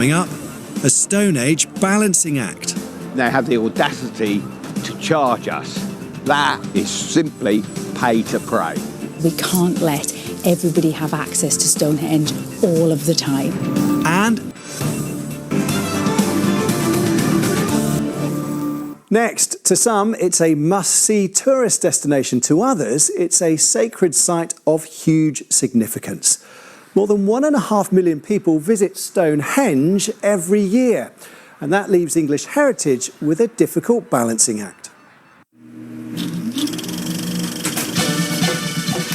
Coming up, a Stone Age balancing act. They have the audacity to charge us. That is simply pay to pray. We can't let everybody have access to Stonehenge all of the time. And next, to some, it's a must-see tourist destination. To others, it's a sacred site of huge significance. More than 1.5 million people visit Stonehenge every year, and that leaves English heritage with a difficult balancing act.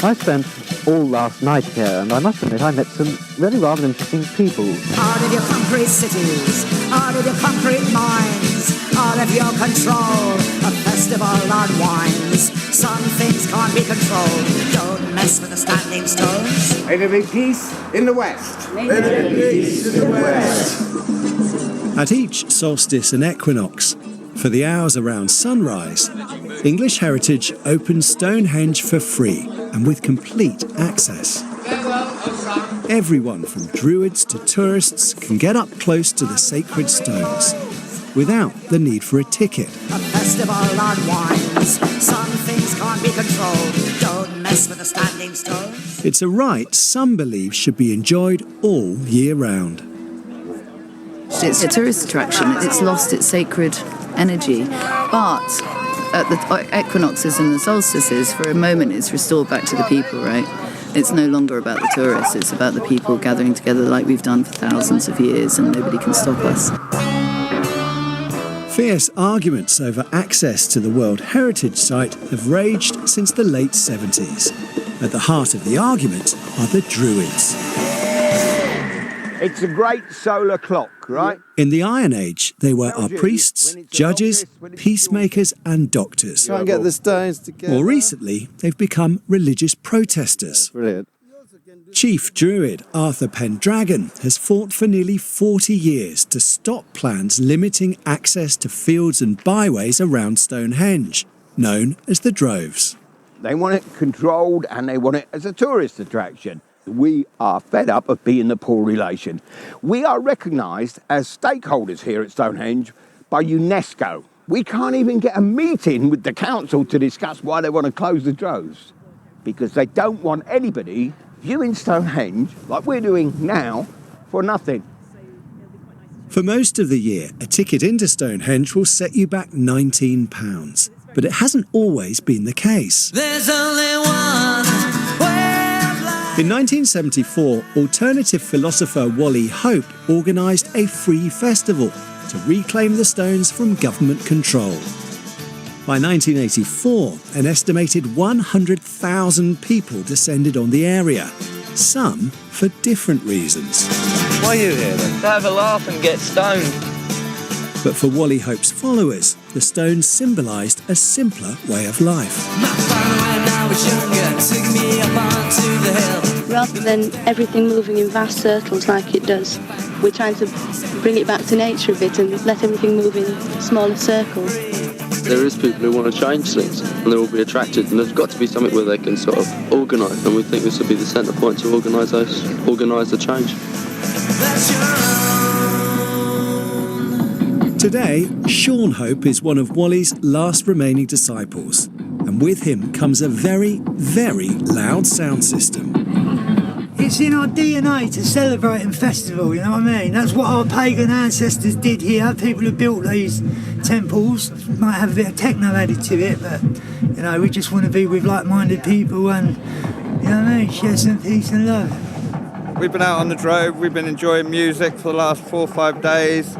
I spent all last night here, and I must admit I met some really rather interesting people. Out of your concrete cities, out of your concrete minds, out of your control, a festival unwinds. Some things can't be controlled. Don't mess with the standing stones. May there be peace in the West. May there be peace in the West. at each solstice and equinox, for the hours around sunrise, English Heritage opens Stonehenge for free and with complete access. Everyone from druids to tourists can get up close to the sacred stones without the need for a ticket. A festival unwinds. Some things can't be controlled. Don't mess with the standing stones. It's a rite some believe should be enjoyed all year round. It's a tourist attraction. It's lost its sacred energy. But at the equinoxes and the solstices, for a moment it's restored back to the people, right? It's no longer about the tourists. It's about the people gathering together like we've done for thousands of years, and nobody can stop us. Fierce arguments over access to the World Heritage Site have raged since the late 70s. At the heart of the argument are the Druids. It's a great solar clock, right? In the Iron Age, they were our priests, judges, peacemakers and doctors. Try and get the stones together. More recently, they've become religious protesters. Brilliant. Chief Druid Arthur Pendragon has fought for nearly 40 years to stop plans limiting access to fields and byways around Stonehenge, known as the Droves. They want it controlled and they want it as a tourist attraction. We are fed up of being the poor relation. We are recognised as stakeholders here at Stonehenge by UNESCO. We can't even get a meeting with the council to discuss why they want to close the Droves, because they don't want anybody viewing Stonehenge, like we're doing now, for nothing. For most of the year, a ticket into Stonehenge will set you back £19. But it hasn't always been the case. There's only one way of life. In 1974, alternative philosopher Wally organised a free festival to reclaim the stones from government control. By 1984, an estimated 100,000 people descended on the area, some for different reasons. Why are you here then? To have a laugh and get stoned. But for Wally Hope's followers, the stones symbolised a simpler way of life. Rather than everything moving in vast circles like it does, we're trying to bring it back to nature a bit and let everything move in smaller circles. There is people who want to change things and they will be attracted, and there's got to be something where they can sort of organise, and we think this would be the centre point to organise the change. Today, Sean Hope is one of Wally's last remaining disciples, and with him comes a very, very loud sound system. It's in our DNA to celebrate and festival, you know what I mean? That's what our pagan ancestors did here. People who built these temples might have a bit of techno added to it, but, you know, we just want to be with like-minded people and, you know what I mean, share some peace and love. We've been out on the Drove, we've been enjoying music for the last 4 or 5 days.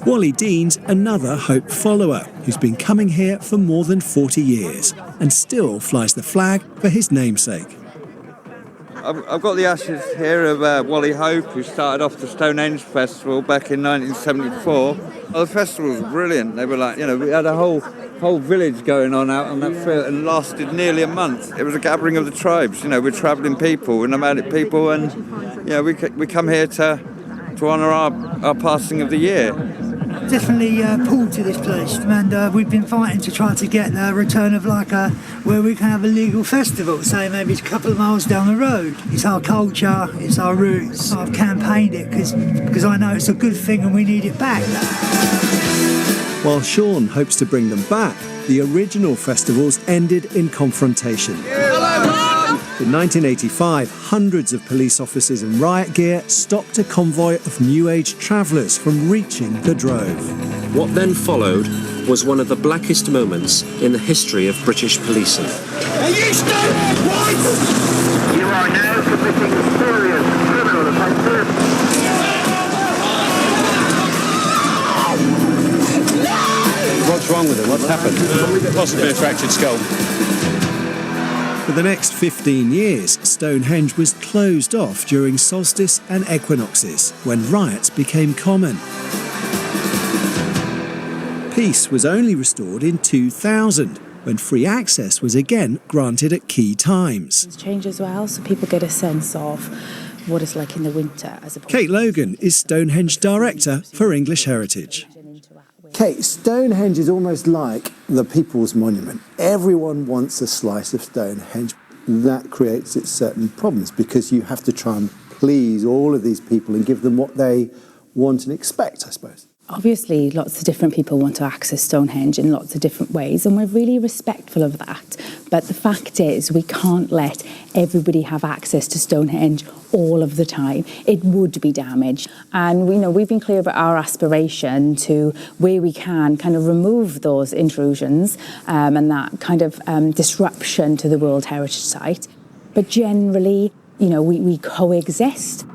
Wally Dean's another Hope follower who's been coming here for more than 40 years and still flies the flag for his namesake. I've got the ashes here of Wally Hope, who started off the Stonehenge Festival back in 1974. Well, the festival was brilliant. They were like, you know, we had a whole village going on out on that field and lasted nearly a month. It was a gathering of the tribes, you know, we're travelling people, we're nomadic people, and, you know, we come here to honour our passing of the year. Definitely pulled to this place, and we've been fighting to try to get a return of where we can have a legal festival, say maybe it's a couple of miles down the road. It's our culture, it's our roots. I've campaigned it because I know it's a good thing and we need it back. While Sean hopes to bring them back, the original festivals ended in confrontation. In 1985, hundreds of police officers in riot gear stopped a convoy of New Age travellers from reaching the Drove. What then followed was one of the blackest moments in the history of British policing. Are you Stonehenge whites? You are now committing serious criminal offences. What's wrong with it? What's happened? Possibly a fractured skull. For the next 15 years, Stonehenge was closed off during solstice and equinoxes, when riots became common. Peace was only restored in 2000, when free access was again granted at key times. It's changed as well, so people get a sense of what it's like in the winter. Kate Logan is Stonehenge Director for English Heritage. Kate, Stonehenge is almost like the People's Monument. Everyone wants a slice of Stonehenge. That creates its certain problems because you have to try and please all of these people and give them what they want and expect, I suppose. Obviously, lots of different people want to access Stonehenge in lots of different ways, and we're really respectful of that. But the fact is, we can't let everybody have access to Stonehenge all of the time. It would be damaged. And we've been clear about our aspiration to, where we can, kind of remove those intrusions and that kind of disruption to the World Heritage Site. But generally, we coexist.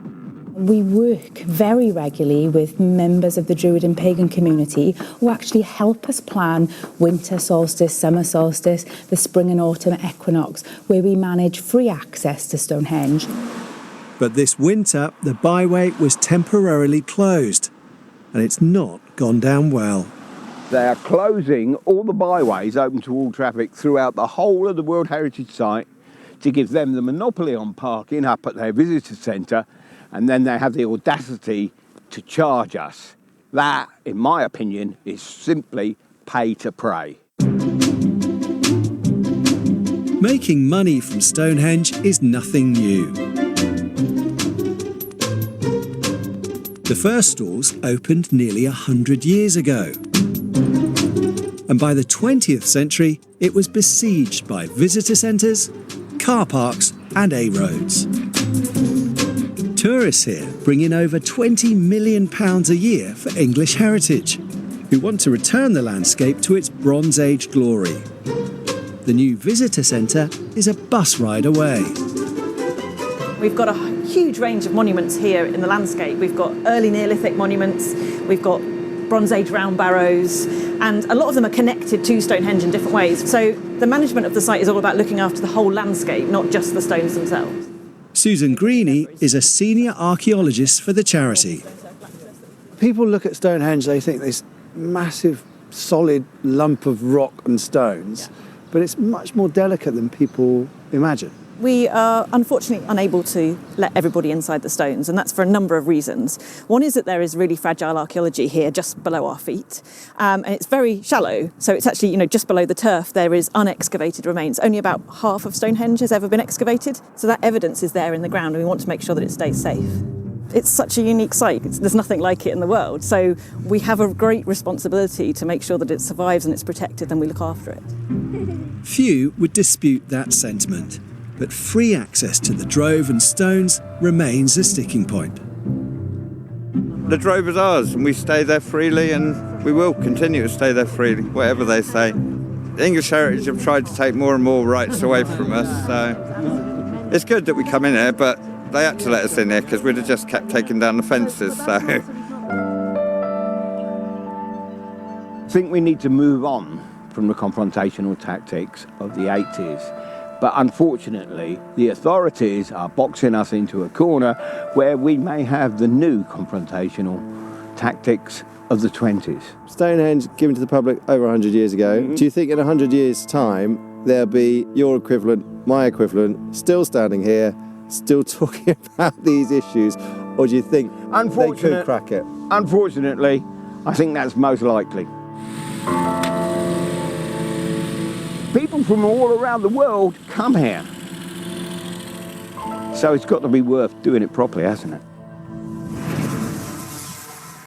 We work very regularly with members of the Druid and pagan community who actually help us plan winter solstice, summer solstice, the spring and autumn equinox, where we manage free access to Stonehenge. But this winter, the byway was temporarily closed, and it's not gone down well. They are closing all the byways open to all traffic throughout the whole of the World Heritage Site to give them the monopoly on parking up at their visitor centre, and then they have the audacity to charge us. That, in my opinion, is simply pay to pray. Making money from Stonehenge is nothing new. The first stalls opened nearly 100 years ago. And by the 20th century, it was besieged by visitor centres, car parks and A-roads. Tourists here bring in over £20 million a year for English heritage, who want to return the landscape to its Bronze Age glory. The new visitor centre is a bus ride away. We've got a huge range of monuments here in the landscape. We've got early Neolithic monuments, we've got Bronze Age round barrows, and a lot of them are connected to Stonehenge in different ways. So the management of the site is all about looking after the whole landscape, not just the stones themselves. Susan Greeny is a senior archaeologist for the charity. People look at Stonehenge, they think this massive, solid lump of rock and stones, but it's much more delicate than people imagine. We are unfortunately unable to let everybody inside the stones, and that's for a number of reasons. One is that there is really fragile archaeology here just below our feet, and it's very shallow, so it's actually, just below the turf there is unexcavated remains. Only about half of Stonehenge has ever been excavated, so that evidence is there in the ground, and we want to make sure that it stays safe. It's such a unique site, there's nothing like it in the world, so we have a great responsibility to make sure that it survives and it's protected and we look after it. Few would dispute that sentiment, but free access to the Drove and stones remains a sticking point. The Drove is ours, and we stay there freely, and we will continue to stay there freely, whatever they say. The English Heritage have tried to take more and more rights away from us, so it's good that we come in here, but they had to let us in here because we'd have just kept taking down the fences, so. I think we need to move on from the confrontational tactics of the 80s. But unfortunately, the authorities are boxing us into a corner where we may have the new confrontational tactics of the 20s. Stonehenge given to the public over 100 years ago. Do you think in 100 years' time there'll be your equivalent, my equivalent, still standing here, still talking about these issues, or do you think they could crack it? Unfortunately, I think that's most likely. People from all around the world come here. So it's got to be worth doing it properly, hasn't it?